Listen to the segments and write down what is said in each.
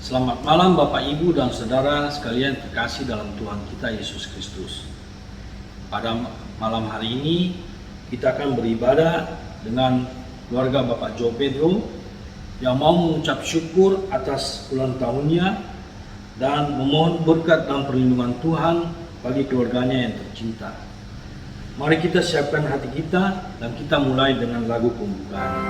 Selamat malam Bapak Ibu dan Saudara sekalian terkasih dalam Tuhan kita Yesus Kristus. Pada malam hari ini kita akan beribadah dengan keluarga Bapak Joe Pedro yang mau mengucap syukur atas ulang tahunnya dan memohon berkat dan perlindungan Tuhan bagi keluarganya yang tercinta. Mari kita siapkan hati kita dan kita mulai dengan lagu pembukaan.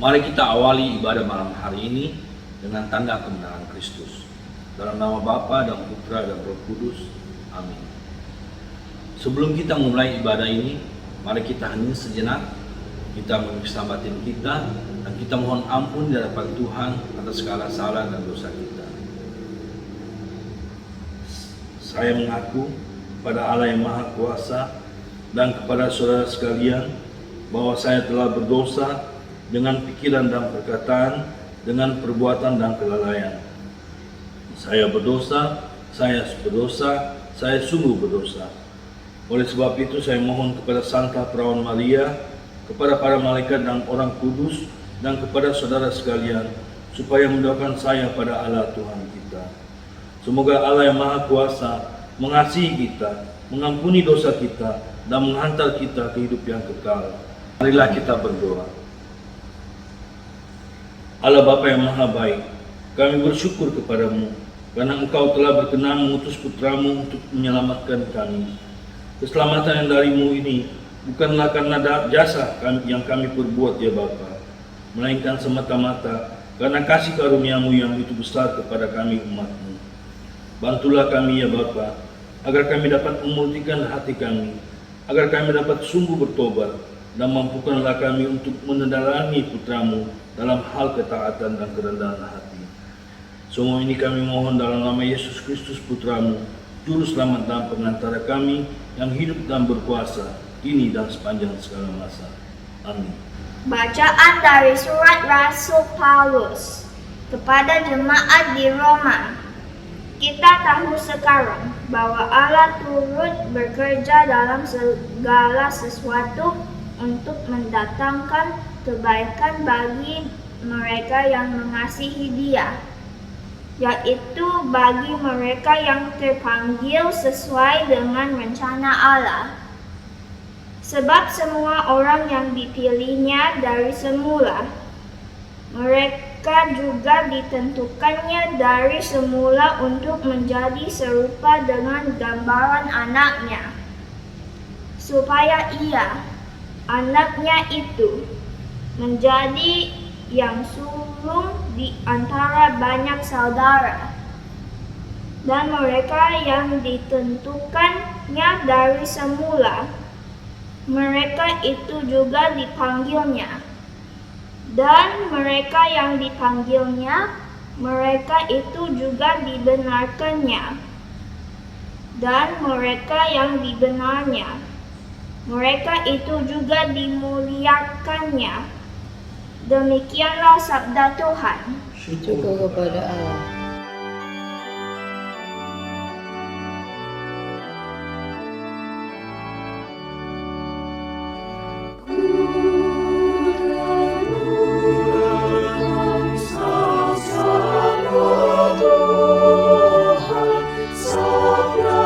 Mari kita awali ibadah malam hari ini dengan tanda kebenaran Kristus. Dalam nama Bapa dan Putra dan Roh Kudus. Amin. Sebelum kita mulai ibadah ini, mari kita hening sejenak. Kita memeriksa batin kita dan kita mohon ampun di hadapan Tuhan atas segala salah dan dosa kita. Saya mengaku pada Allah yang Maha Kuasa dan kepada saudara sekalian bahwa saya telah berdosa dengan pikiran dan perkataan, dengan perbuatan dan kelalaian. Saya berdosa, saya sungguh berdosa. Oleh sebab itu saya mohon kepada Santa Perawan Maria, kepada para malaikat dan orang kudus, dan kepada saudara sekalian, supaya mendoakan saya pada Allah Tuhan kita. Semoga Allah yang Maha Kuasa mengasihi kita, mengampuni dosa kita, dan menghantar kita ke hidup yang kekal. Marilah kita berdoa. Allah Bapa yang Maha Baik, kami bersyukur kepadamu karena Engkau telah berkenan mengutus putramu untuk menyelamatkan kami. Keselamatan yang darimu ini bukanlah karena jasa yang kami perbuat ya Bapa, melainkan semata-mata karena kasih karuniamu yang itu besar kepada kami umatmu. Bantulah kami ya Bapa, agar kami dapat memulihkan hati kami, agar kami dapat sungguh bertobat, dan mampukanlah kami untuk meneladani putramu dalam hal ketaatan dan kerendahan hati. Semua ini kami mohon dalam nama Yesus Kristus putramu, Juru Selamat dan Pengantara kami yang hidup dan berkuasa, kini dan sepanjang segala masa. Amin. Bacaan dari surat Rasul Paulus kepada jemaat di Roma. Kita tahu sekarang bahwa Allah turut bekerja dalam segala sesuatu untuk mendatangkan kebaikan bagi mereka yang mengasihi Dia, yaitu bagi mereka yang terpanggil sesuai dengan rencana Allah. Sebab semua orang yang dipilihnya dari semula, mereka juga ditentukannya dari semula untuk menjadi serupa dengan gambaran anaknya, supaya Ia, anaknya itu, menjadi yang sulung di antara banyak saudara. Dan mereka yang ditentukannya dari semula, mereka itu juga dipanggilnya. Dan mereka yang dipanggilnya, mereka itu juga dibenarkannya. Dan mereka yang dibenarnya, mereka itu juga dimuliakannya. Demikianlah sabda Tuhan. Syukur kepada Allah. Tuhan, sabda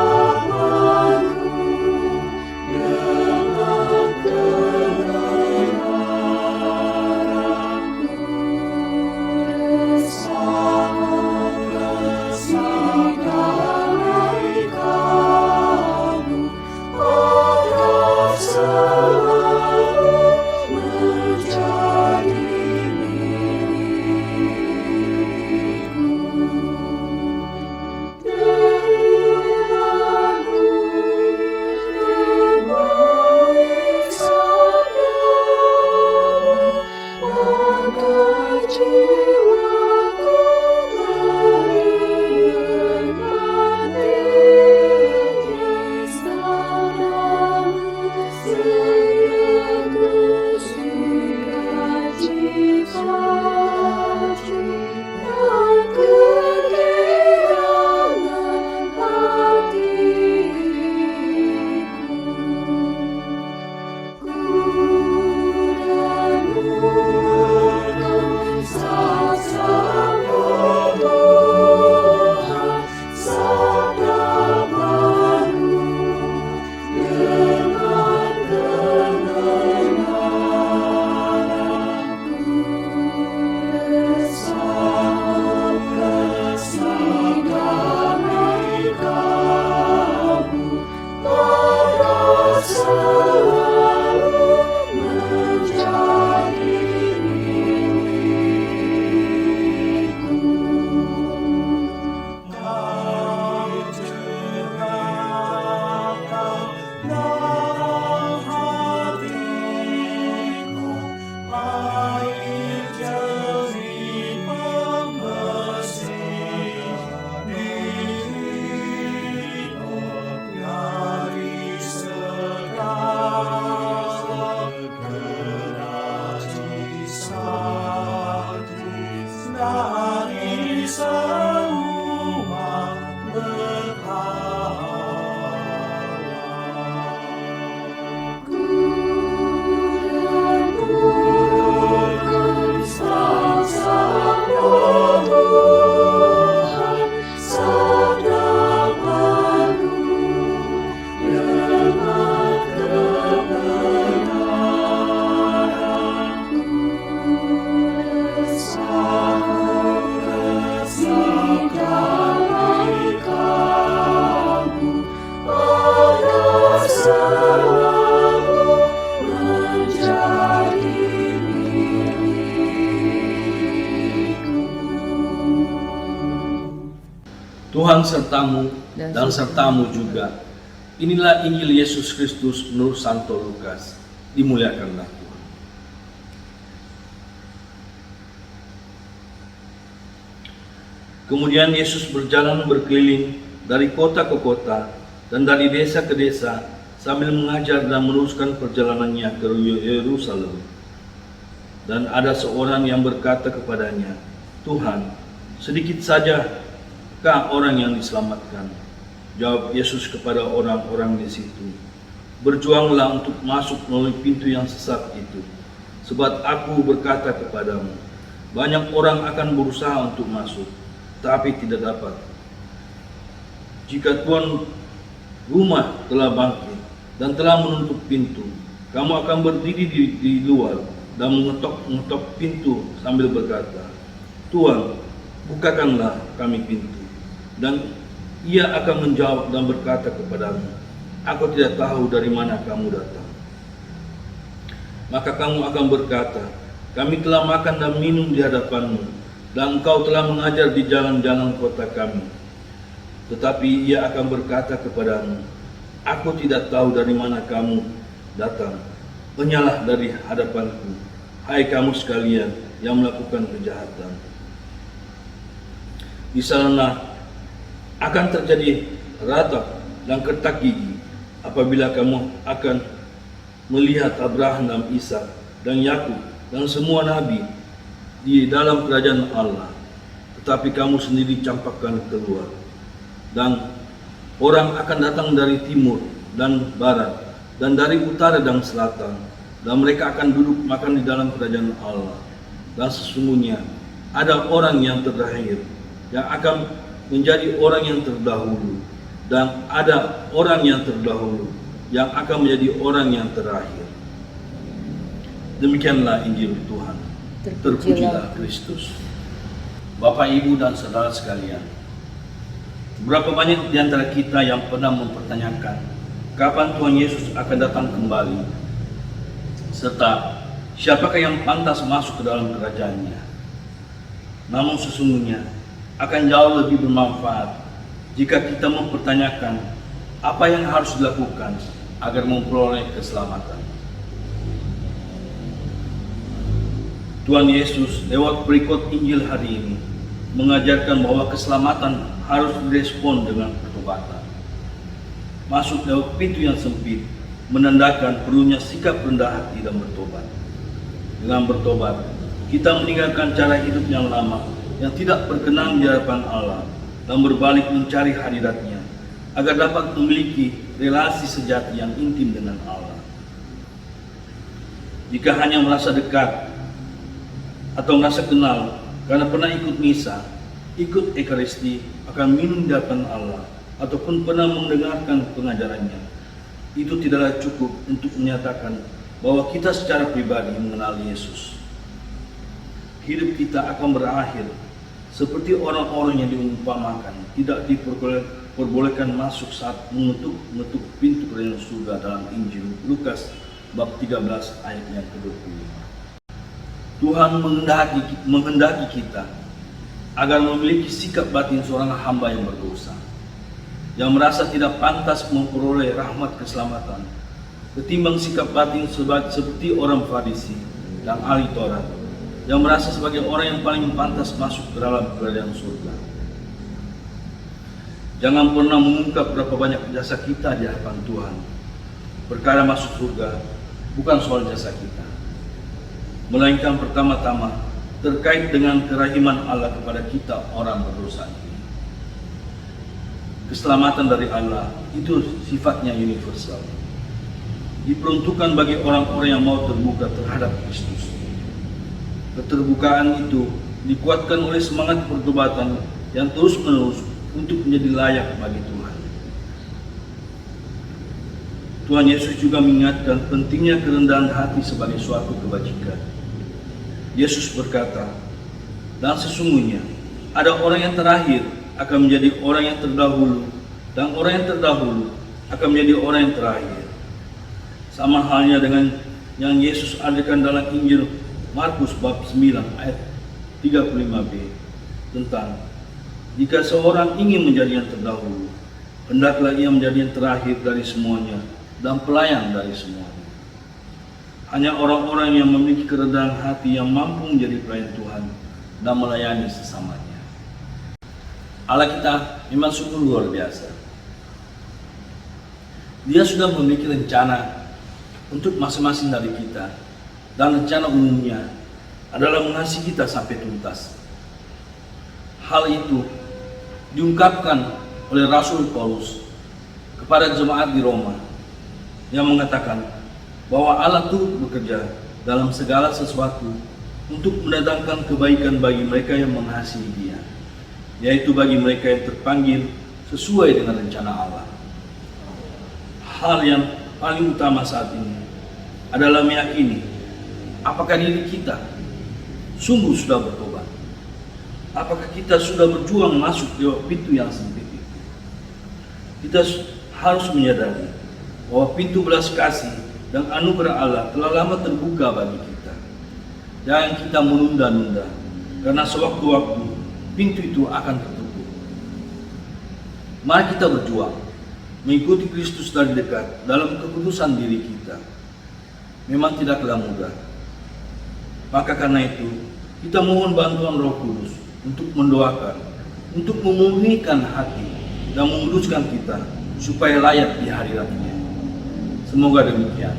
Tuhan sertamu dan sertamu juga. Inilah Injil Yesus Kristus menurut Santo Lukas. Dimuliakanlah Tuhan. Kemudian Yesus berjalan berkeliling dari kota ke kota dan dari desa ke desa sambil mengajar dan meneruskan perjalanannya ke Yerusalem. Dan ada seorang yang berkata kepadanya, "Tuhan, sedikit saja kah orang yang diselamatkan?" Jawab Yesus kepada orang-orang di situ, "Berjuanglah untuk masuk melalui pintu yang sesat itu. Sebab aku berkata kepadamu, banyak orang akan berusaha untuk masuk, tapi tidak dapat. Jika tuan rumah telah bangkit dan telah menutup pintu, kamu akan berdiri di luar dan mengetok pintu sambil berkata, 'Tuan, bukakanlah kami pintu.' Dan ia akan menjawab dan berkata kepadamu, 'Aku tidak tahu dari mana kamu datang.' Maka kamu akan berkata, 'Kami telah makan dan minum di hadapanmu, dan engkau telah mengajar di jalan-jalan kota kami.' Tetapi ia akan berkata kepadamu, 'Aku tidak tahu dari mana kamu datang. Penyalah dari hadapanku, hai kamu sekalian yang melakukan kejahatan.' Di sana akan terjadi ratap dan kertak gigi apabila kamu akan melihat Abraham dan Ishak dan Yakub dan semua nabi di dalam kerajaan Allah, tetapi kamu sendiri campakkan keluar. Dan orang akan datang dari timur dan barat dan dari utara dan selatan, dan mereka akan duduk makan di dalam kerajaan Allah. Dan sesungguhnya ada orang yang terakhir yang akan menjadi orang yang terdahulu, dan ada orang yang terdahulu yang akan menjadi orang yang terakhir." Demikianlah Injil Tuhan. Terpujilah Kristus. Bapak, Ibu, dan saudara sekalian, berapa banyak di antara kita yang pernah mempertanyakan kapan Tuhan Yesus akan datang kembali, serta siapakah yang pantas masuk ke dalam kerajaannya. Namun sesungguhnya akan jauh lebih bermanfaat jika kita mempertanyakan apa yang harus dilakukan agar memperoleh keselamatan. Tuhan Yesus lewat berikut Injil hari ini mengajarkan bahwa keselamatan harus direspon dengan pertobatan. Masuk lewat pintu yang sempit menandakan perlunya sikap rendah hati dan bertobat. Dengan bertobat, kita meninggalkan cara hidup yang lama yang tidak berkenan di hadapan Allah dan berbalik mencari hadirat-Nya agar dapat memiliki relasi sejati yang intim dengan Allah. Jika hanya merasa dekat atau merasa kenal karena pernah ikut misa, ikut ekaristi, akan minum di hadapan Allah, ataupun pernah mendengarkan pengajarannya, itu tidaklah cukup untuk menyatakan bahwa kita secara pribadi mengenal Yesus. Hidup kita akan berakhir seperti orang-orang yang diumpamakan tidak diperbolehkan masuk saat mengetuk pintu kerajaan surga dalam Injil Lukas bab 13 ayat yang ke-25. Tuhan menghendaki kita agar memiliki sikap batin seorang hamba yang berdosa, yang merasa tidak pantas memperoleh rahmat keselamatan, ketimbang sikap batin seperti orang Farisi dan ahli Taurat, yang merasa sebagai orang yang paling pantas masuk ke dalam kerajaan surga. Jangan pernah mengungkap berapa banyak jasa kita di hadapan Tuhan. Perkara masuk surga bukan soal jasa kita, melainkan pertama-tama terkait dengan kerahiman Allah kepada kita orang berdosa ini. Keselamatan dari Allah itu sifatnya universal, diperuntukkan bagi orang-orang yang mau terbuka terhadap Kristus. Keterbukaan itu dikuatkan oleh semangat pertobatan yang terus-menerus untuk menjadi layak bagi Tuhan. Tuhan Yesus juga mengingatkan pentingnya kerendahan hati sebagai suatu kebajikan. Yesus berkata, "Dan sesungguhnya ada orang yang terakhir akan menjadi orang yang terdahulu, dan orang yang terdahulu akan menjadi orang yang terakhir." Sama halnya dengan yang Yesus ajarkan dalam Injil Markus bab 9 ayat 35b tentang Jika seorang ingin menjadi yang terdahulu, hendaklah ia menjadi yang terakhir dari semuanya dan pelayan dari semuanya. Hanya orang-orang yang memiliki kerendahan hati yang mampu menjadi pelayan Tuhan dan melayani sesamanya. Allah kita memang sungguh luar biasa. Dia sudah memiliki rencana untuk masing-masing dari kita, dan rencana umumnya adalah mengasihi kita sampai tuntas. Hal itu diungkapkan oleh Rasul Paulus kepada jemaat di Roma yang mengatakan bahwa Allah turut bekerja dalam segala sesuatu untuk mendatangkan kebaikan bagi mereka yang mengasihi Dia, yaitu bagi mereka yang terpanggil sesuai dengan rencana Allah. Hal yang paling utama saat ini adalah meyakini apakah diri kita sungguh sudah bertobat. Apakah kita sudah berjuang masuk lewat pintu yang sempit itu? Kita harus menyadari bahwa pintu belas kasih dan anugerah Allah telah lama terbuka bagi kita. Jangan kita menunda-nunda, karena sewaktu-waktu pintu itu akan tertutup. Mari kita berjuang mengikuti Kristus dari dekat dalam keputusan diri kita. Memang tidaklah mudah. Maka karena itu, kita mohon bantuan Roh Kudus untuk mendoakan, untuk memurnikan hati dan menguduskan kita supaya layak di hadirat-Nya. Semoga demikian.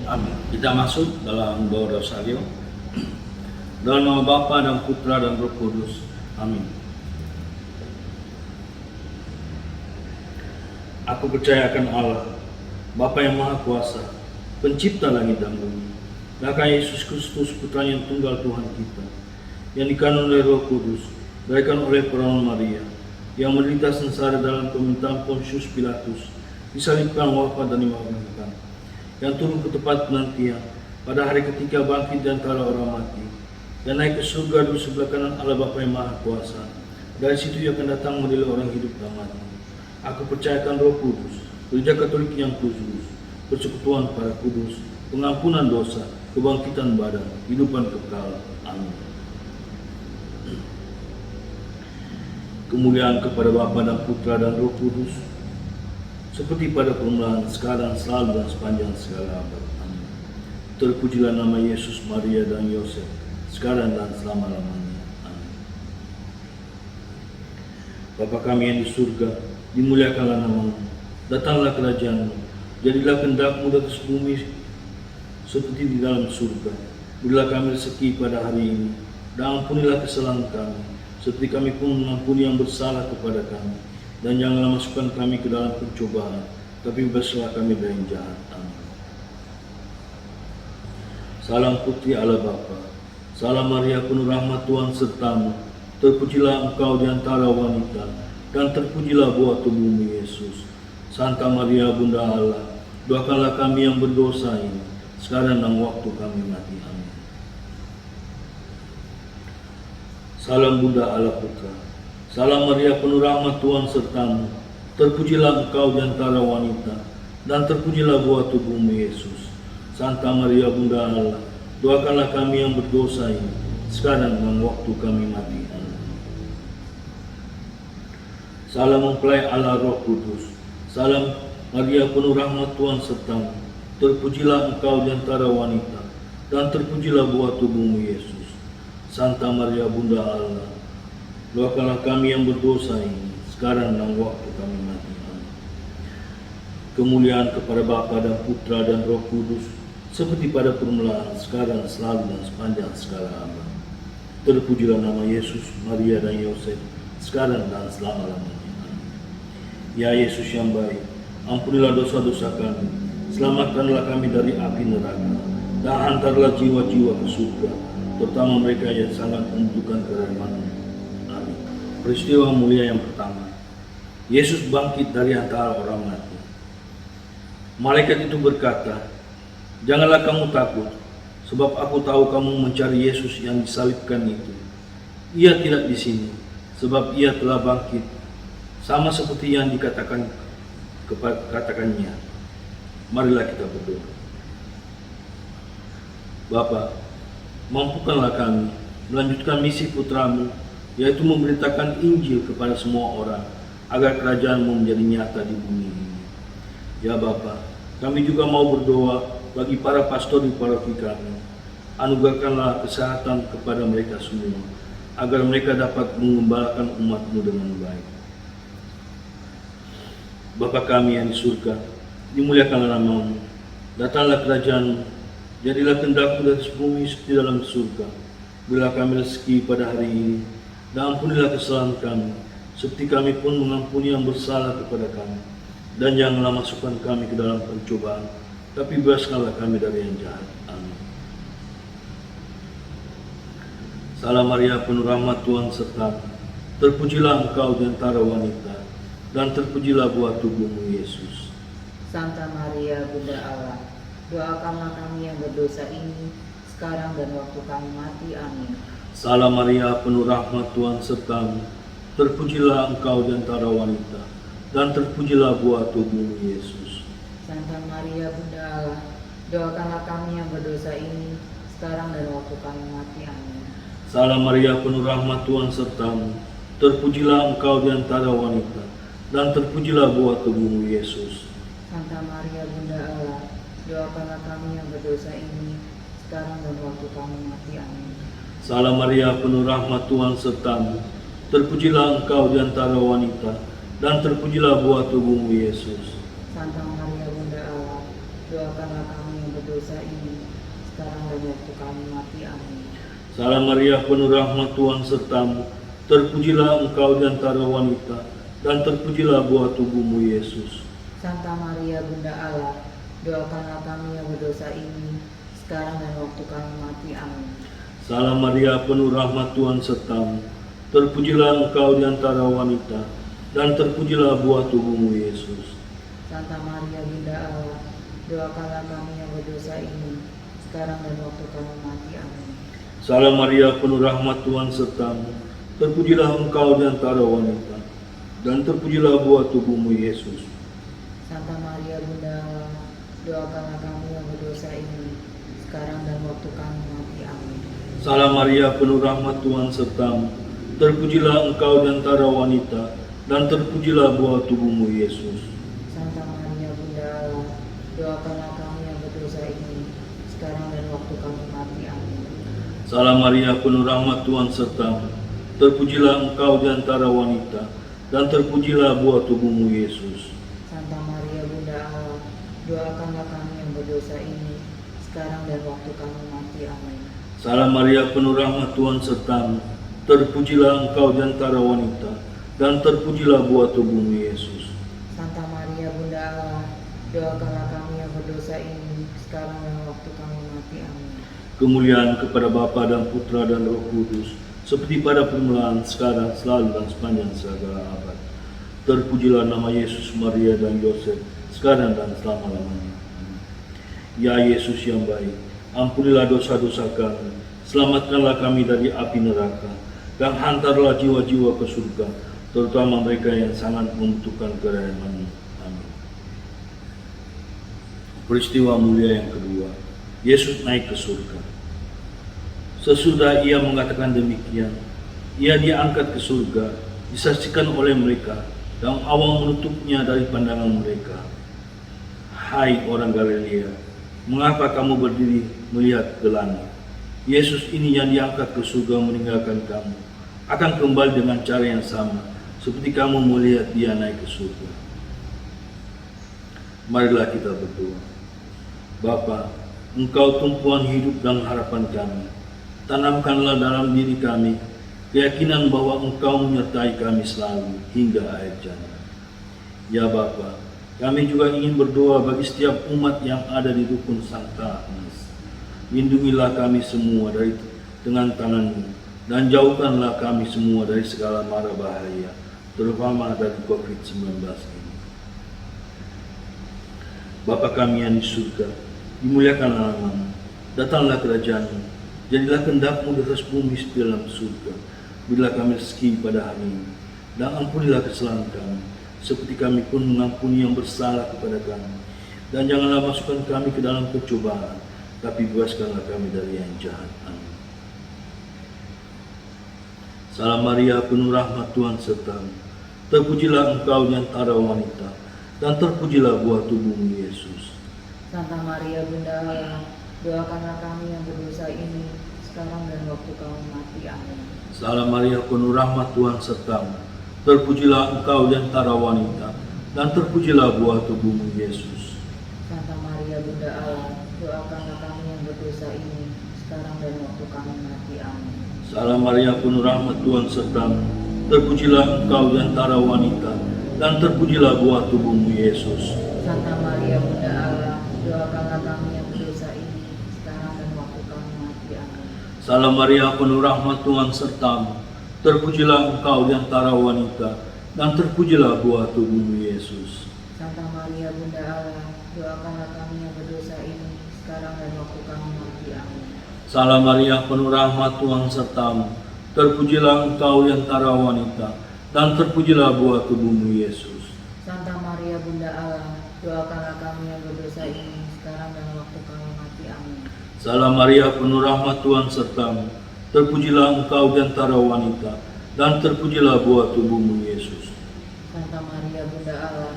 Amin. Kita masuk dalam doa rosario. Dalam nama Bapa dan Putra dan Roh Kudus. Amin. Aku percaya akan Allah, Bapa yang Maha Kuasa, Pencipta langit dan bumi, dan akan Yesus Kristus, Putra yang tunggal Tuhan kita, yang dikandung oleh Roh Kudus, dilahirkan oleh perawan Maria, yang menderita sengsara dalam pemerintahan Pontius Pilatus, disalibkan, wafat dan dimakamkan, yang turun ke tempat penantian, pada hari ketiga bangkit di antara orang mati, dan naik ke surga di sebelah kanan Allah Bapa yang Maha Kuasa. Dari situ ia akan datang menilai orang hidup dan mati. Aku percayakan Roh Kudus, Gereja Katolik yang kudus, persekutuan para kudus, pengampunan dosa, kebangkitan badan, kehidupan kekal. Amin. Kemuliaan kepada Bapa dan Putra dan Roh Kudus, seperti pada permulaan, sekarang, selalu dan sepanjang segala abad. Amin. Terpujilah nama Yesus, Maria dan Yosef, sekarang dan selama-lamanya. Amin. Bapa kami yang di surga, dimuliakanlah namamu, datanglah kerajaan-Mu, jadilah kehendak-Mu di atas bumi seperti di dalam surga. Berilah kami rezeki pada hari ini, dan ampunilah kesalahan kami, seperti kami pun mengampuni yang bersalah kepada kami. Dan janganlah masukkan kami ke dalam pencobaan, tapi bebaskanlah kami dari yang jahat. Amin. Salam putri Allah Bapa, salam Maria penuh rahmat Tuhan sertamu, terpujilah engkau di antara wanita, dan terpujilah buah tubuhmu Yesus. Santa Maria Bunda Allah, doakanlah kami yang berdosa ini, sekarang dan waktu kami mati. Amin. Salam Bunda Allah Putra, salam Maria penuh rahmat Tuhan sertamu, terpujilah engkau di antara wanita, dan terpujilah buah tubuhmu Yesus. Santa Maria Bunda Allah, doakanlah kami yang berdosa ini, sekarang dan waktu kami mati. Amin. Salam mempelai Allah Roh Kudus, salam Maria penuh rahmat Tuhan sertamu, terpujilah engkau di antara wanita, dan terpujilah buah tubuhmu Yesus. Santa Maria Bunda Allah, doakanlah kami yang berdosa ini, sekarang dan waktu kami mati. Amin. Kemuliaan kepada Bapa dan Putra dan Roh Kudus, seperti pada permulaan, sekarang, selalu dan sepanjang segala abad. Terpujilah nama Yesus, Maria dan Yosef, sekarang dan selama-lamanya. Ya Yesus yang baik, ampunilah dosa-dosa kami, selamatkanlah kami dari api neraka, dan hantarlah jiwa-jiwa ke surga, terutama mereka yang sangat membutuhkan kerahiman-Mu. Amin. Peristiwa mulia yang pertama, Yesus bangkit dari antara orang mati. Malaikat itu berkata, "Janganlah kamu takut, sebab aku tahu kamu mencari Yesus yang disalibkan itu. Ia tidak di sini, sebab ia telah bangkit, sama seperti yang katakannya." Marilah kita berdoa. Bapa, mampukanlah kami melanjutkan misi putra-Mu yaitu memberitakan Injil kepada semua orang, agar kerajaan-Mu menjadi nyata di bumi ini. Ya Bapa, kami juga mau berdoa bagi para pastor di paroki kami. Anugerahkanlah kesehatan kepada mereka semua, agar mereka dapat mengembalakan umat-Mu dengan baik. Bapa kami yang di surga, dimuliakanlah nama-Mu, datanglah kerajaan-Mu, jadilah kehendak-Mu di atas bumi seperti dalam surga. Berilah kami rezeki pada hari ini, dan ampunilah kesalahan kami, seperti kami pun mengampuni yang bersalah kepada kami. Dan janganlah masukkan kami ke dalam pencobaan, tapi bebaskanlah kami dari yang jahat. Amin. Salam Maria, penuh rahmat, Tuhan sertamu. Terpujilah Engkau di antara wanita, dan terpujilah buah tubuh-Mu, Yesus. Santa Maria, Bunda Allah, doakanlah kami yang berdosa ini, sekarang dan waktu kami mati. Amin. Salam Maria, penuh rahmat, Tuhan sertamu. Terpujilah Engkau di antara wanita, dan terpujilah buah tubuh-Mu, Yesus. Santa Maria, Bunda Allah, doakanlah kami yang berdosa ini, sekarang dan waktu kami mati. Amin. Salam Maria, penuh rahmat, Tuhan sertamu. Terpujilah Engkau di antara wanita, dan terpujilah buah tubuh-Mu, Yesus. Santa Maria, Bunda Allah, doakanlah kami yang berdosa ini, sekarang dan waktu kami mati. Amin. Salam Maria, penuh rahmat, Tuhan sertamu. Terpujilah Engkau di antara wanita, dan terpujilah buah tubuh-Mu, Yesus. Santa Maria, Bunda Allah, doakanlah kami yang berdosa ini, sekarang dan waktu kami mati. Amin. Salam Maria, penuh rahmat, Tuhan sertamu. Terpujilah Engkau di antara wanita, dan terpujilah buah tubuh-Mu, Yesus. Santa Maria, Bunda Allah, doakanlah kami yang berdosa ini, sekarang dan waktu kami mati. Amin. Salam Maria, penuh rahmat, Tuhan sertamu. Terpujilah Engkau di antara wanita, dan terpujilah buah tubuh-Mu, Yesus. Santa Maria, Bunda Allah, doakanlah kami yang berdosa ini, sekarang dan waktu kami mati. Amin. Salam Maria, penuh rahmat, Tuhan sertamu. Terpujilah Engkau di antara wanita, dan terpujilah buah tubuh-Mu, Yesus. Santa Maria, Bunda Allah, doakanlah kami yang berdosa ini, sekarang dan waktu kami mati. Amin. Salam Maria, penuh rahmat, Tuhan sertamu. Terpujilah Engkau di antara wanita, dan terpujilah buah tubuh-Mu, Yesus. Santa Maria, Bunda Allah, doakanlah kami yang berdosa ini, sekarang dan waktu kami mati. Amin. Salam Maria, penuh rahmat, Tuhan sertamu. Terpujilah Engkau di antara wanita, dan terpujilah buah tubuh-Mu, Yesus. Santa Maria, Bunda Allah, doakanlah kami yang berdosa ini, sekarang dan waktu kami mati. Amin. Salam Maria, penuh rahmat, Tuhan sertamu. Terpujilah Engkau di antara wanita, dan terpujilah buah tubuh-Mu, Yesus. Santa Maria, Bunda Allah, doakanlah kami yang berdosa ini, sekarang dan waktu kami mati. Amin. Kemuliaan kepada Bapa dan Putra dan Roh Kudus, seperti pada permulaan, sekarang, selalu, dan sepanjang segala abad. Terpujilah nama Yesus, Maria, dan Yosef, sekarang dan selama-lamanya. Amin. Ya Yesus yang baik, ampunilah dosa-dosa kami, selamatkanlah kami dari api neraka, dan hantarlah jiwa-jiwa ke surga, terutama mereka yang sangat membutuhkan kerahmat-Mu. Amin. Peristiwa mulia yang kedua, Yesus naik ke surga. Sesudah Ia mengatakan demikian, Ia diangkat ke surga, disaksikan oleh mereka, dan awan menutupnya dari pandangan mereka. Hai orang Galilea, mengapa kamu berdiri melihat ke langit? Yesus ini yang diangkat ke surga meninggalkan kamu, akan kembali dengan cara yang sama, seperti kamu melihat Dia naik ke surga. Marilah kita berdoa. Bapa, Engkau tumpuan hidup dan harapan kami. Tanamkanlah dalam diri kami keyakinan bahwa Engkau menyertai kami selalu hingga akhir zaman. Ya Bapa, kami juga ingin berdoa bagi setiap umat yang ada di rukun Sankta Agnes. Lindungilah kami semua dengan tangan-Mu, dan jauhkanlah kami semua dari segala mara bahaya, terutama dari COVID-19 ini. Bapa kami yang di surga, dimuliakanlah nama-Mu, datanglah kerajaan-Mu. Jadilah kehendak-Mu di atas bumi seperti dalam surga. Berilah kami rezeki pada hari ini, dan ampunilah kesalahan kami, seperti kami pun mengampuni yang bersalah kepada kami. Dan janganlah masukkan kami ke dalam pencobaan, tapi bebaskanlah kami dari yang jahat. Amin. Salam Maria, penuh rahmat Tuhan sertamu. Terpujilah engkau di antara wanita, dan terpujilah buah tubuhmu Yesus. Santa Maria Bunda Allah, doakanlah kami yang berdosa ini, sekarang dan waktu kami mati. Amin. Salam Maria, penuh rahmat Tuhan sertamu. Terpujilah engkau di antara wanita, dan terpujilah buah tubuhmu Yesus. Santa Maria Bunda Allah, doakanlah kami yang berdosa ini, sekarang dan waktu kami mati. Amin. Salam Maria, penuh rahmat Tuhan sertamu. Terpujilah engkau di antara wanita, dan terpujilah buah tubuhmu Yesus. Santa Maria Bunda Allah, doakanlah kami yang berdosa ini, sekarang dan waktu kami mati. Amin. Salam Maria, penuh rahmat Tuhan sertamu. Terpujilah engkau di antara wanita, dan terpujilah buah tubuhmu Yesus. Santa Maria Bunda Allah, doakanlah kami yang berdosa ini, sekarang dan waktu kami mati. Amin. Salam Maria, penuh rahmat Tuhan sertamu. Terpujilah engkau di antara wanita, dan terpujilah buah tubuhmu Yesus. Santa Maria Bunda Allah, doakanlah kami yang berdosa ini, sekarang dan waktu kami mati. Amin. Salam Maria, penuh rahmat Tuhan sertamu. Terpujilah engkau di antara wanita, dan terpujilah buah tubuhmu Yesus. Santa Maria Bunda Allah,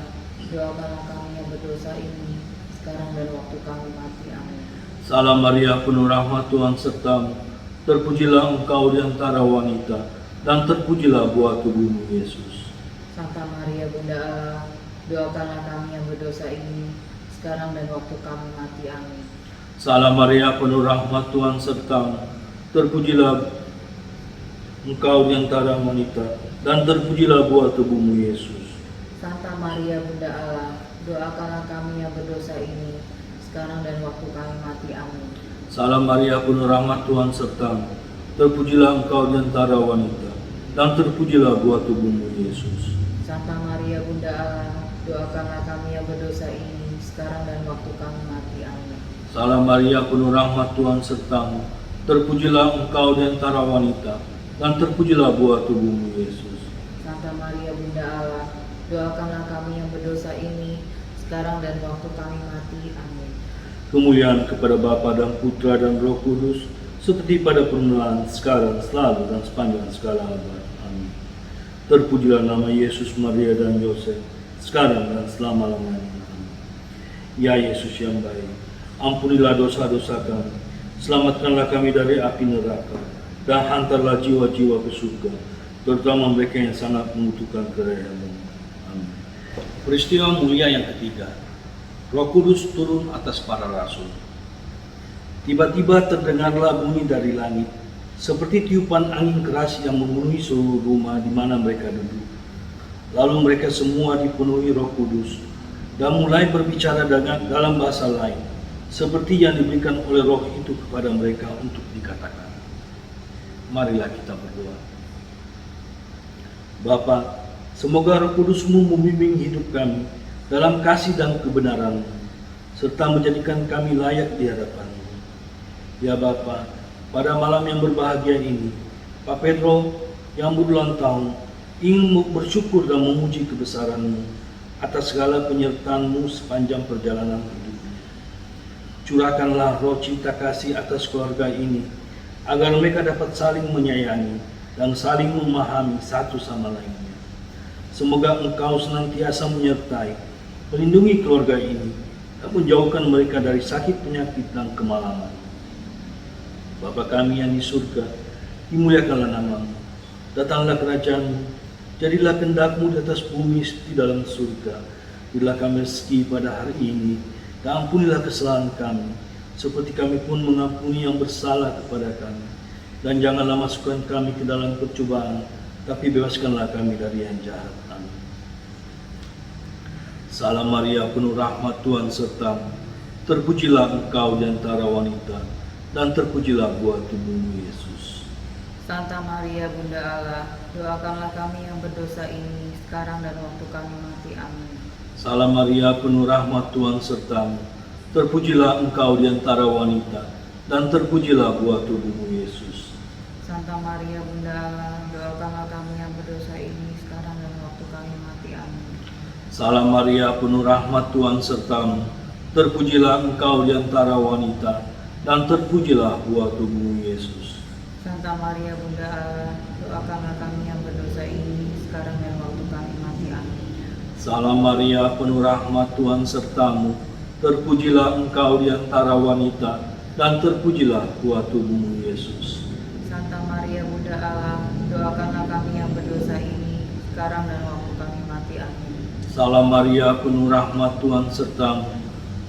doakanlah kami yang berdosa ini, sekarang dan waktu kami mati. Amin. Salam Maria, penuh rahmat Tuhan sertamu. Terpujilah engkau di antara wanita, dan terpujilah buah tubuhmu Yesus. Santa Maria Bunda Allah, doakanlah kami yang berdosa ini, sekarang dan waktu kami mati. Amin. Salam Maria, penuh rahmat Tuhan sertamu. Terpujilah engkau di antara wanita, dan terpujilah buah tubuhmu Yesus. Santa Maria Bunda Allah, doakanlah kami yang berdosa ini, sekarang dan waktu kami mati. Amin. Salam Maria, penuh rahmat Tuhan sertamu. Terpujilah engkau di antara wanita, dan terpujilah buah tubuhmu Yesus. Santa Maria Bunda Allah, doakanlah kami yang berdosa ini, sekarang dan waktu kami mati. Amin. Salam Maria, penuh rahmat Tuhan sertamu. Terpujilah engkau di antara wanita, dan terpujilah buah tubuhmu Yesus. Santa Maria Bunda Allah, doakanlah kami yang berdosa ini, sekarang dan waktu kami mati. Amin. Kemuliaan kepada Bapa dan Putra dan Roh Kudus, seperti pada permulaan, sekarang, selalu, dan sepanjang segala abad. Amin. Terpujilah nama Yesus, Maria, dan Yosef, sekarang dan selama-lamanya. Amin. Ya Yesus yang baik, ampunilah dosa-dosa kami, selamatkanlah kami dari api neraka, dan hantarlah jiwa-jiwa ke surga, terutama mereka yang sangat membutuhkan kerajaan-Mu. Amin. Peristiwa mulia yang ketiga, Roh Kudus turun atas para rasul. Tiba-tiba terdengarlah bunyi dari langit, seperti tiupan angin keras yang memenuhi seluruh rumah di mana mereka duduk. Lalu mereka semua dipenuhi Roh Kudus dan mulai berbicara dalam bahasa lain, seperti yang diberikan oleh Roh itu kepada mereka untuk dikatakan. Marilah kita berdoa. Bapa, semoga Roh Kudus-Mu membimbing hidup kami dalam kasih dan kebenaran, serta menjadikan kami layak di hadapan-Mu. Ya Bapa, pada malam yang berbahagia ini, Pak Pedro yang berulang tahun ingin bersyukur dan memuji kebesaran-Mu atas segala penyertaan-Mu sepanjang perjalanan hidupnya. Curahkanlah roh cinta kasih atas keluarga ini, agar mereka dapat saling menyayangi dan saling memahami satu sama lainnya. Semoga Engkau senantiasa menyertai, melindungi keluarga ini, dan menjauhkan mereka dari sakit, penyakit, dan kemalaman. Bapa kami yang di surga, dimuliakanlah nama-Mu. Datanglah kerajaan-Mu, jadilah kehendak-Mu di atas bumi seperti dalam surga. Berilah kami rezeki pada hari ini, dan ampunilah kesalahan kami, seperti kami pun mengampuni yang bersalah kepada kami. Dan janganlah masukkan kami ke dalam percobaan, tapi bebaskanlah kami dari yang jahat. Amin. Salam Maria, penuh rahmat Tuhan sertamu. Terpujilah engkau di antara wanita, dan terpujilah buah tubuhmu Yesus. Santa Maria Bunda Allah, doakanlah kami yang berdosa ini, sekarang dan waktu kami mati. Amin. Salam Maria, penuh rahmat Tuhan sertamu. Terpujilah engkau di antara wanita, dan terpujilah buah tubuhmu Yesus. Santa Maria Bunda Allah, doakanlah kami yang berdosa ini, sekarang dan waktu kami mati. Amin. Salam Maria, penuh rahmat Tuhan sertamu. Terpujilah engkau di antara wanita, dan terpujilah buah tubuhmu Yesus. Santa Maria Bunda Allah, doakanlah kami yang berdosa ini, sekarang dan waktu kami mati. Amin. Salam Maria, penuh rahmat, Tuhan sertamu. Terpujilah engkau di antara wanita, dan terpujilah buah tubuhmu, Yesus. Santa Maria Bunda Allah, doakanlah kami yang berdosa ini, sekarang dan waktu kami mati. Amin. Salam Maria, penuh rahmat, Tuhan sertamu.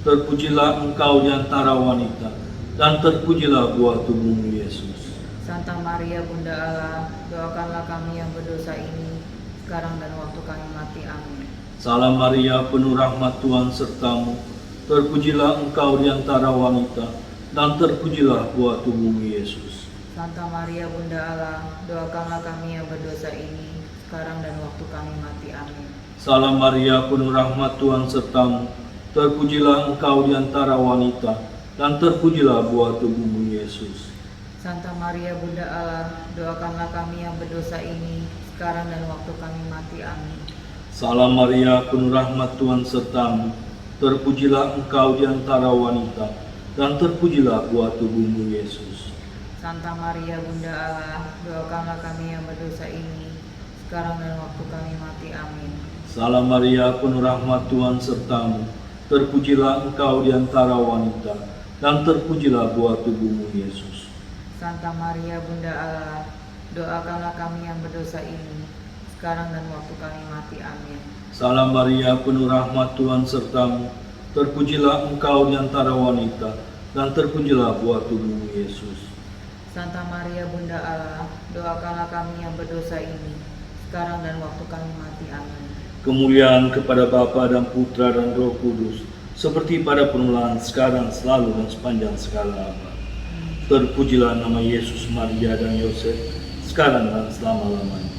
Terpujilah engkau di antara wanita, dan terpujilah buah tubuhmu, Yesus. Santa Maria Bunda Allah, doakanlah kami yang berdosa ini, sekarang dan waktu kami mati. Amin. Salam Maria, penuh rahmat, Tuhan sertamu. Terpujilah engkau di antara wanita, dan terpujilah buah tubuhmu, Yesus. Santa Maria Bunda Allah, doakanlah kami yang berdosa ini, sekarang dan waktu kami mati. Amin. Salam Maria, penuh rahmat, Tuhan sertamu. Terpujilah engkau di antara wanita, dan terpujilah buah tubuhmu, Yesus. Santa Maria Bunda Allah, doakanlah kami yang berdosa ini, sekarang dan waktu kami mati. Amin. Salam Maria, penuh rahmat, Tuhan sertamu. Terpujilah engkau di antara wanita, dan terpujilah buah tubuhmu, Yesus. Santa Maria Bunda Allah, doakanlah kami yang berdosa ini, sekarang dan waktu kami mati. Amin. Salam Maria, penuh rahmat, Tuhan sertamu. Terpujilah engkau di antara wanita, dan terpujilah buah tubuhmu, Yesus. Santa Maria Bunda Allah, doakanlah kami yang berdosa ini, sekarang dan waktu kami mati. Amin. Salam Maria, penuh rahmat, Tuhan sertamu. Terpujilah engkau di antara wanita, dan terpujilah buah tubuhmu, Yesus. Santa Maria Bunda Allah, doakanlah kami yang berdosa ini, sekarang dan waktu kami mati. Amin. Kemuliaan kepada Bapa dan Putra dan Roh Kudus, seperti pada permulaan, sekarang, selalu, dan sepanjang segala abad. Terpujilah nama Yesus, Maria, dan Yosef, sekarang dan selama-lamanya.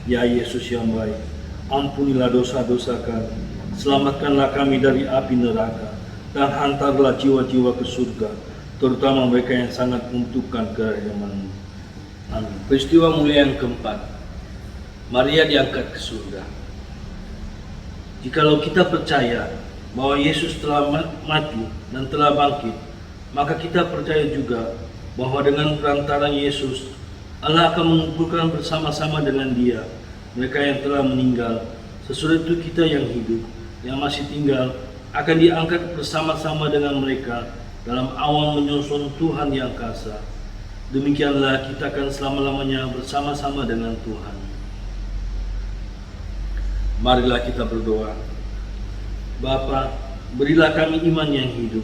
Ya Yesus yang baik, ampunilah dosa-dosa kami, selamatkanlah kami dari api neraka, dan hantarlah jiwa-jiwa ke surga, terutama mereka yang sangat membutuhkan kerahiman-Mu. Amin. Peristiwa mulia yang keempat, Maria diangkat ke surga. Jikalau kita percaya bahwa Yesus telah mati dan telah bangkit, maka kita percaya juga bahwa dengan perantaraan Yesus, Allah akan mengumpulkan bersama-sama dengan Dia mereka yang telah meninggal. Sesudah itu kita yang hidup, yang masih tinggal, akan diangkat bersama-sama dengan mereka dalam awan menyongsong Tuhan yang kasa. Demikianlah kita akan selama-lamanya bersama-sama dengan Tuhan. Marilah kita berdoa. Bapa, berilah kami iman yang hidup,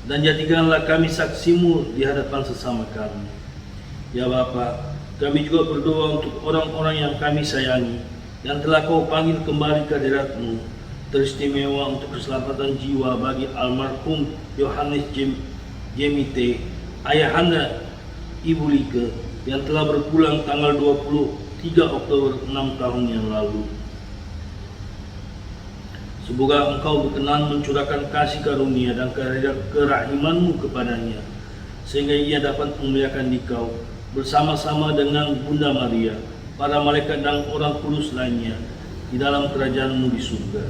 dan jadikanlah kami saksi-Mu di hadapan sesama kami. Ya Bapa, kami juga berdoa untuk orang-orang yang kami sayangi, yang telah Kau panggil kembali ke hadirat-Mu, teristimewa untuk keselamatan jiwa bagi almarhum Yohanes Jemite, ayahanda Ibu Like, yang telah berpulang tanggal 23 Oktober 6 tahun yang lalu. Semoga Engkau berkenan mencurahkan kasih karunia dan kerahiman-Mu kepadanya, sehingga ia dapat memuliakan Dikau bersama-sama dengan Bunda Maria, para malaikat dan orang kudus lainnya di dalam kerajaan-Mu di surga.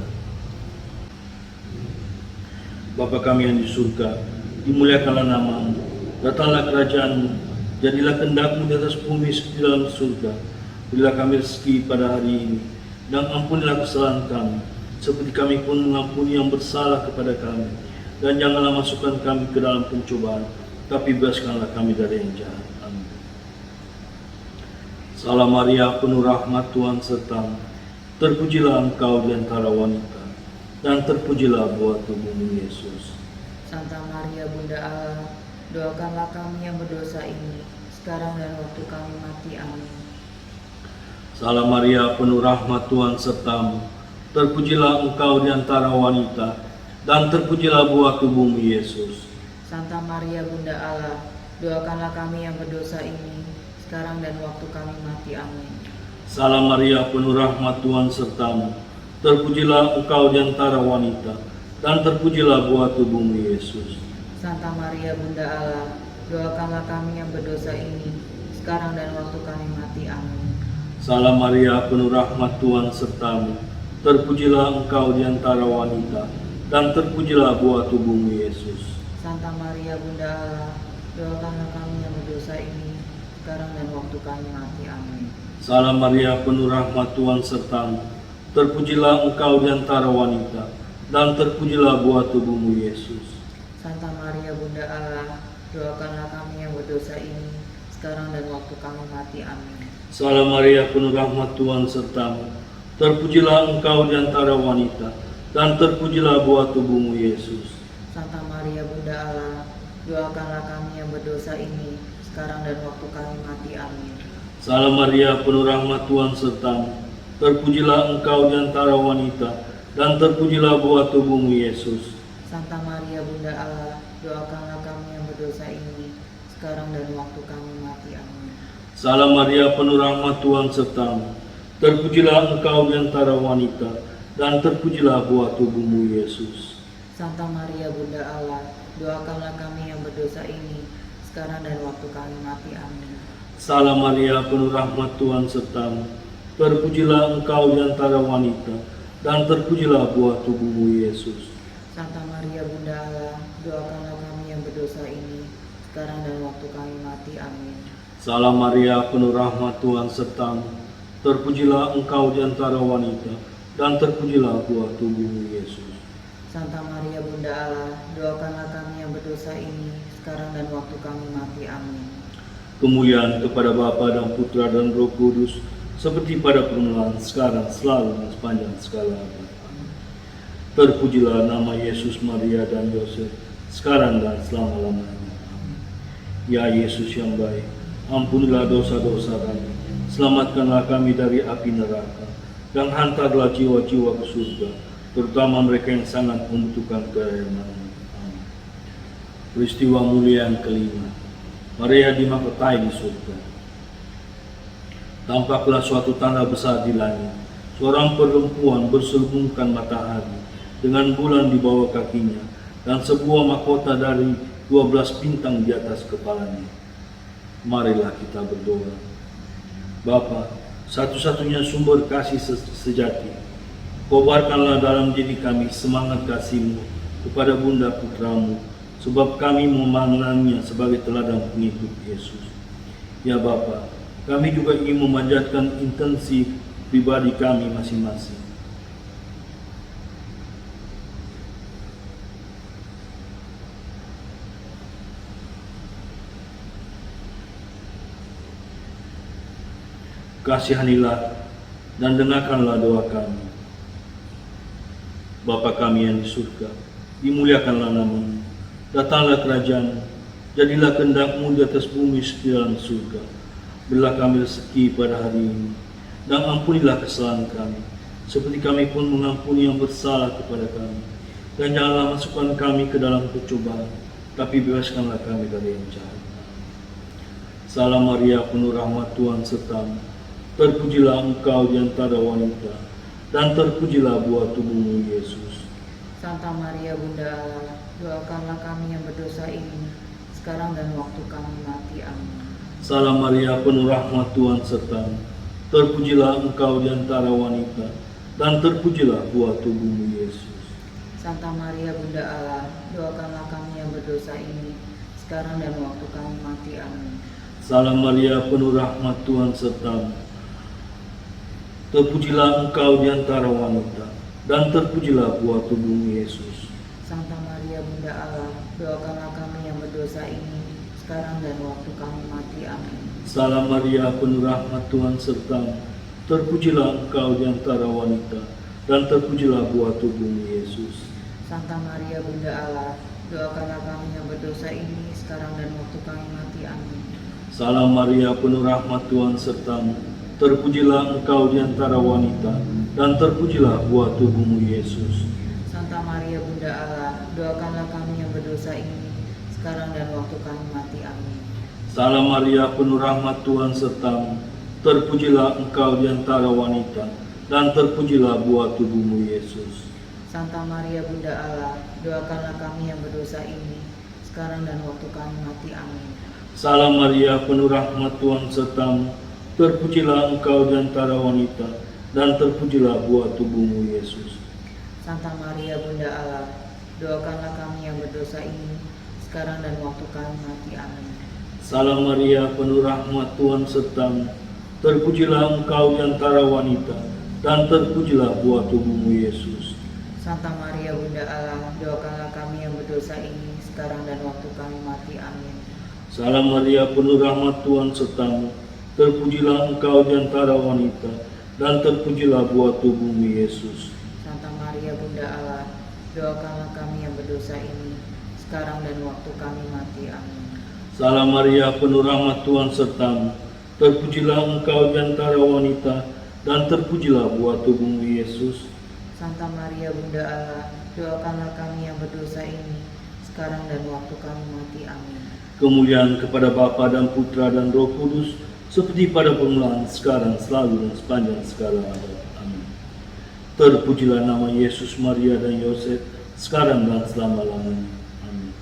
Bapa kami yang di surga, dimuliakanlah nama-Mu, datanglah kerajaan-Mu, jadilah kehendak-Mu di atas bumi seperti dalam surga. Berilah kami rezeki pada hari ini, dan ampunilah kesalahan kami, seperti kami pun mengampuni yang bersalah kepada kami. Dan janganlah masukkan kami ke dalam pencobaan, tapi bebaskanlah kami dari yang jahat. Amin. Salam Maria, penuh rahmat, Tuhan sertamu. Terpujilah engkau di antara wanita, dan terpujilah buah tubuhmu, Yesus. Santa Maria Bunda Allah, doakanlah kami yang berdosa ini, sekarang dan waktu kami mati. Amin. Salam Maria, penuh rahmat, Tuhan sertamu. Terpujilah engkau di antara wanita, dan terpujilah buah tubuhmu, Yesus. Santa Maria Bunda Allah, doakanlah kami yang berdosa ini, sekarang dan waktu kami mati. Amin. Salam Maria, penuh rahmat, Tuhan sertamu. Terpujilah engkau di antara wanita, dan terpujilah buah tubuhmu, Yesus. Santa Maria Bunda Allah, doakanlah kami yang berdosa ini, sekarang dan waktu kami mati. Amin. Salam Maria, penuh rahmat, Tuhan sertamu. Terpujilah engkau di antara wanita, dan terpujilah buah tubuhmu, Yesus. Santa Maria Bunda Allah, doakanlah kami yang berdosa ini, sekarang dan waktu kami mati. Amin. Salam Maria, penuh rahmat Tuhan sertamu. Terpujilah engkau di antara wanita, dan terpujilah buah tubuhmu Yesus. Santa Maria Bunda Allah, doakanlah kami yang berdosa ini, sekarang dan waktu kami mati. Amin. Salam Maria, penuh rahmat Tuhan sertamu. Terpujilah engkau di antara wanita, dan terpujilah buah tubuhmu Yesus. Santa Maria Bunda Allah, doakanlah kami yang berdosa ini, sekarang dan waktu kami mati. Amin. Salam Maria, penuh rahmat Tuhan sertamu. Terpujilah engkau di antara wanita, dan terpujilah buah tubuhmu Yesus. Santa Maria Bunda Allah, doakanlah kami yang berdosa ini, sekarang dan waktu kami mati. Amin. Salam Maria, penuh rahmat Tuhan sertamu. Terpujilah engkau di antara wanita, dan terpujilah buah tubuhmu Yesus. Santa Maria Bunda Allah, doakanlah kami yang berdosa ini, sekarang dan waktu kami mati. Amin. Salam Maria, penuh rahmat Tuhan sertamu. Terpujilah engkau di antara wanita, dan terpujilah buah tubuhmu Yesus. Santa Maria Bunda Allah, doakanlah kami yang berdosa ini, sekarang dan waktu kami mati. Amin. Salam Maria, penuh rahmat Tuhan sertamu. Terpujilah engkau di antara wanita, dan terpujilah buah tubuhmu Yesus. Santa Maria Bunda Allah, doakanlah kami yang berdosa ini, sekarang dan waktu kami mati. Amin. Kemuliaan kepada Bapa dan Putra dan Roh Kudus, seperti pada permulaan, sekarang, selalu, dan sepanjang segala abad. Amin. Terpujilah nama Yesus, Maria, dan Yosef, sekarang dan selama-lamanya. Amin. Ya Yesus yang baik, ampunilah dosa-dosa kami, selamatkanlah kami dari api neraka, dan hantarlah jiwa-jiwa ke surga, terutama mereka yang sangat membutuhkan kehadiran-Mu. Amin. Peristiwa mulia yang kelima, Maria dimahkotai di surga. Tampaklah suatu tanda besar di langit. Seorang perempuan berselubungkan matahari dengan bulan di bawah kakinya, dan sebuah mahkota dari 12 bintang di atas kepalanya. Marilah kita berdoa. Bapa, satu-satunya sumber kasih sejati, kobarkanlah dalam diri kami semangat kasih-Mu kepada Bunda Putramu, sebab kami memandangnya sebagai teladan pengikut Yesus. Ya Bapa, kami juga ingin memanjatkan intensi pribadi kami masing-masing. Kasihanilah dan dengarkanlah doa kami. Bapa kami yang di surga, dimuliakanlah nama-Mu. Datanglah kerajaan-Mu, jadilah kehendak-Mu di atas bumi seperti dalam surga. Berilah kami rezeki pada hari ini, dan ampunilah kesalahan kami, seperti kami pun mengampuni yang bersalah kepada kami. Dan janganlah masukkan kami ke dalam percobaan, tapi bebaskanlah kami dari yang jahat. Salam Maria, penuh rahmat Tuhan sertamu. Terpujilah engkau di antara wanita, dan terpujilah buah tubuhmu Yesus. Santa Maria Bunda Allah, doakanlah kami yang berdosa ini, sekarang dan waktu kami mati. Amin. Salam Maria, penuh rahmat Tuhan sertamu. Terpujilah engkau di antara wanita, dan terpujilah buah tubuhmu Yesus. Santa Maria Bunda Allah, doakanlah kami yang berdosa ini, sekarang dan waktu kami mati. Amin. Salam Maria, penuh rahmat Tuhan sertamu. Terpujilah engkau di antara wanita, dan terpujilah buah tubuhmu Yesus. Santa Maria Bunda Allah, doakanlah kami yang berdosa ini, sekarang dan waktu kami mati. Amin. Salam Maria, penuh rahmat Tuhan sertamu. Terpujilah engkau di antara wanita, dan terpujilah buah tubuhmu Yesus. Santa Maria Bunda Allah, doakanlah kami yang berdosa ini, sekarang dan waktu kami mati. Amin. Salam Maria, penuh rahmat Tuhan sertamu. Terpujilah engkau di antara wanita, dan terpujilah buah tubuhmu Yesus. Santa Maria Bunda Allah, doakanlah kami yang berdosa ini, sekarang dan waktu kami mati. Amin. Salam Maria, penuh rahmat Tuhan sertamu. Terpujilah engkau di antara wanita, dan terpujilah buah tubuhmu Yesus. Santa Maria Bunda Allah, doakanlah kami yang berdosa ini, sekarang dan waktu kami mati. Amin. Salam Maria, penuh rahmat Tuhan sertamu. Terpujilah engkau di antara wanita, dan terpujilah buah tubuhmu Yesus. Santa Maria Bunda Allah, doakanlah kami yang berdosa ini, sekarang dan waktu kami mati. Amin. Salam Maria, penuh rahmat, Tuhan sertamu. Terpujilah engkau di antara wanita, dan terpujilah buah tubuhmu Yesus. Santa Maria Bunda Allah, doakanlah kami yang berdosa ini, sekarang dan waktu kami mati. Amin. Salam Maria, penuh rahmat, Tuhan sertamu. Terpujilah engkau di antara wanita, dan terpujilah buah tubuhmu Yesus. Santa Maria Bunda Allah, doakanlah kami yang berdosa ini, sekarang dan waktu kami mati. Amin. Salam Maria, penuh rahmat, Tuhan sertamu. Terpujilah engkau di antara wanita, dan terpujilah buah tubuhmu Yesus. Santa Maria Bunda Allah, doakanlah kami yang berdosa ini, sekarang dan waktu kami mati. Amin. Kemuliaan kepada Bapa dan Putra dan Roh Kudus, seperti pada permulaan, sekarang, selalu, dan sepanjang segala abad. Amin. Terpujilah nama Yesus, Maria, dan Yosef, sekarang dan selama-lamanya. Amin.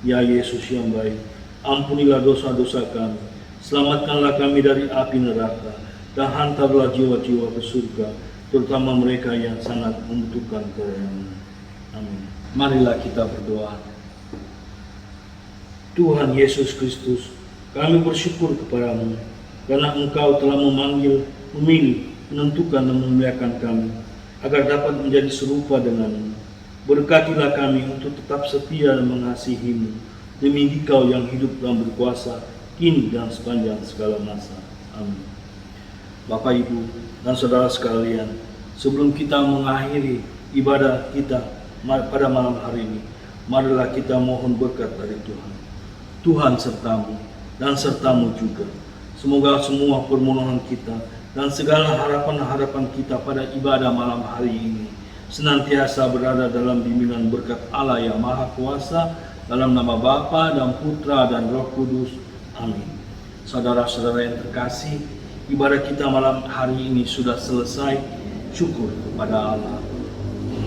Ya Yesus yang baik, ampunilah dosa-dosa kami, selamatkanlah kami dari api neraka, dan hantarlah jiwa-jiwa ke surga, terutama mereka yang sangat membutuhkan kerendahan. Amin. Marilah kita berdoa. Tuhan Yesus Kristus, kami bersyukur kepadamu, karena Engkau telah memanggil, memilih, menentukan dan memuliakan kami, agar dapat menjadi serupa denganmu. Berkatilah kami untuk tetap setia dan mengasihimu, demi Dikau yang hidup dan berkuasa, kini dan sepanjang segala masa. Amin. Bapak, Ibu, dan saudara sekalian, sebelum kita mengakhiri ibadah kita pada malam hari ini, marilah kita mohon berkat dari Tuhan. Tuhan sertamu dan sertamu juga. Semoga semua permohonan kita dan segala harapan-harapan kita pada ibadah malam hari ini senantiasa berada dalam bimbingan berkat Allah yang Maha Kuasa, dalam nama Bapa dan Putra dan Roh Kudus. Amin. Saudara-saudara yang terkasih, ibadah kita malam hari ini sudah selesai. Syukur kepada Allah.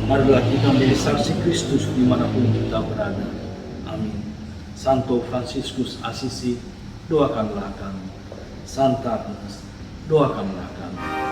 Marilah kita menjadi saksi Kristus dimanapun kita berada. Amin. Santo Fransiskus Assisi, doakanlah kami. Santa Agnes, doakanlah kami.